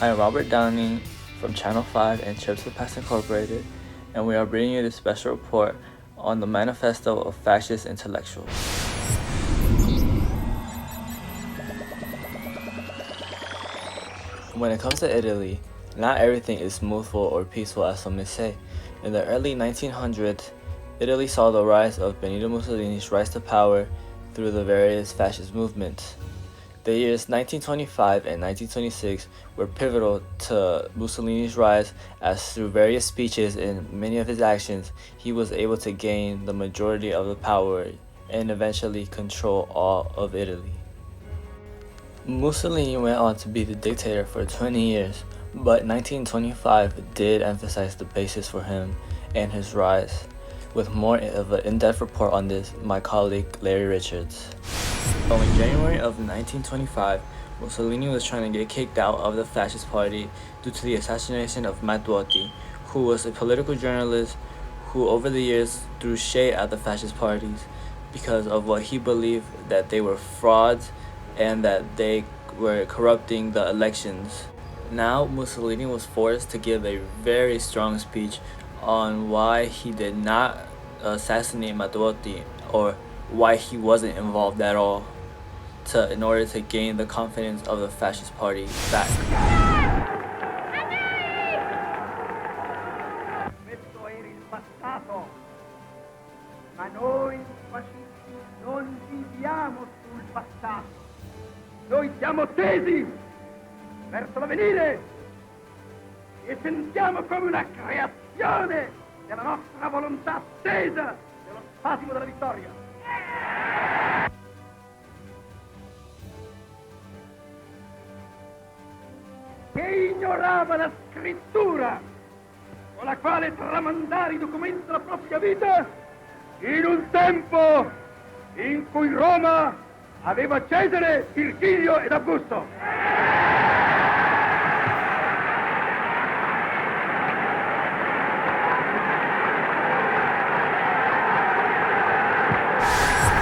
I am Robert Downing from Channel 5 and Chips the Past Incorporated, and we are bringing you this special report on the manifesto of fascist intellectuals. When it comes to Italy, not everything is smoothful or peaceful as some may say. In the early 1900s, Italy saw the rise of Benito Mussolini's rise to power through the various fascist movements. The years 1925 and 1926 were pivotal to Mussolini's rise, as through various speeches and many of his actions, he was able to gain the majority of the power and eventually control all of Italy. Mussolini went on to be the dictator for 20 years, but 1925 did emphasize the basis for him and his rise. With more of an in-depth report on this, my colleague Larry Richards. So in January of 1925, Mussolini was trying to get kicked out of the fascist party due to the assassination of Matteotti, who was a political journalist who over the years threw shade at the fascist parties because of what he believed that they were frauds and that they were corrupting the elections. Now Mussolini was forced to give a very strong speech on why he did not assassinate Matteotti, or why he wasn't involved at all, in order to gain the confidence of the fascist party back. Questo era il passato, ma noi fascisti non viviamo sul passato. Noi siamo tesi verso l'avvenire e sentiamo come una creazione della nostra volontà attesa dello spasimo della vittoria. Che ignorava la scrittura con la quale tramandare i documenti della propria vita in un tempo in cui Roma aveva Cesare, Virgilio ed Augusto.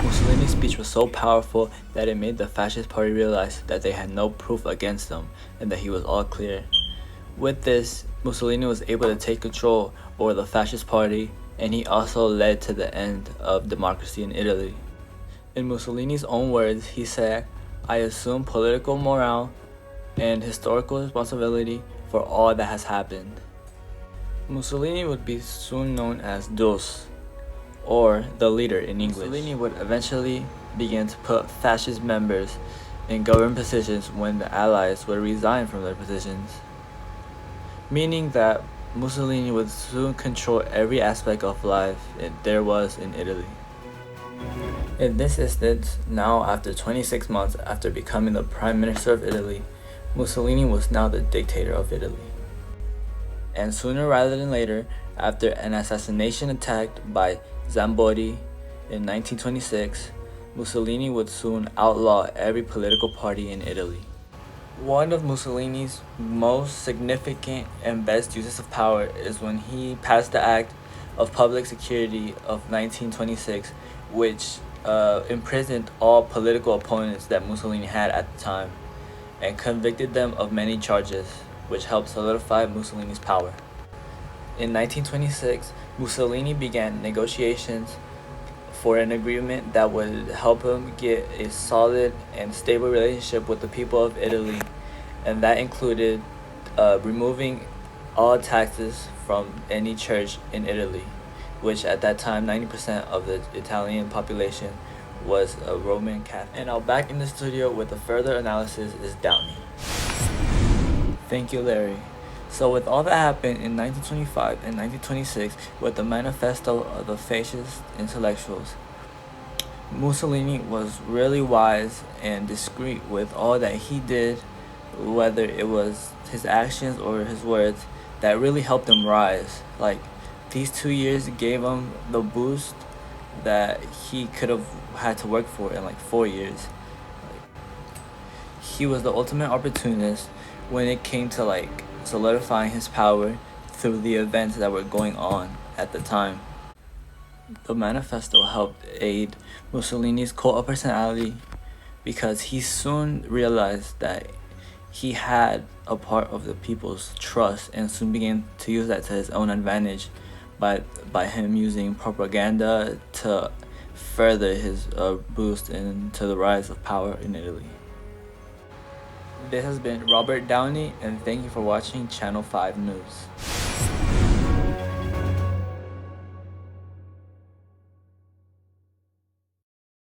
Mussolini's speech was so powerful that it made the fascist party realize that they had no proof against him and that he was all clear. With this, Mussolini was able to take control over the fascist party, and he also led to the end of democracy in Italy. In Mussolini's own words, he said, "I assume political morale and historical responsibility for all that has happened." Mussolini would be soon known as Dos, or the leader in English. Mussolini would eventually begin to put fascist members in government positions when the Allies would resign from their positions, meaning that Mussolini would soon control every aspect of life there was in Italy. In this instance, now after 26 months after becoming the Prime Minister of Italy, Mussolini was now the dictator of Italy. And sooner rather than later, after an assassination attack by Zamboni in 1926, Mussolini would soon outlaw every political party in Italy. One of Mussolini's most significant and best uses of power is when he passed the Act of Public Security of 1926, which imprisoned all political opponents that Mussolini had at the time and convicted them of many charges, which helped solidify Mussolini's power. In 1926, Mussolini began negotiations for an agreement that would help him get a solid and stable relationship with the people of Italy, and that included removing all taxes from any church in Italy, which at that time 90% of the Italian population was a Roman Catholic. And now back in the studio with a further analysis is Downey. Thank you, Larry. So with all that happened in 1925 and 1926 with the manifesto of the fascist intellectuals, Mussolini was really wise and discreet with all that he did, whether it was his actions or his words, that really helped him rise. Like, these 2 years gave him the boost that he could have had to work for in like 4 years. He was the ultimate opportunist when it came to like solidifying his power through the events that were going on at the time. The manifesto helped aid Mussolini's cult of personality because he soon realized that he had a part of the people's trust and soon began to use that to his own advantage by him using propaganda to further his boost into the rise of power in Italy. This has been Robert Downey, and thank you for watching Channel 5 News.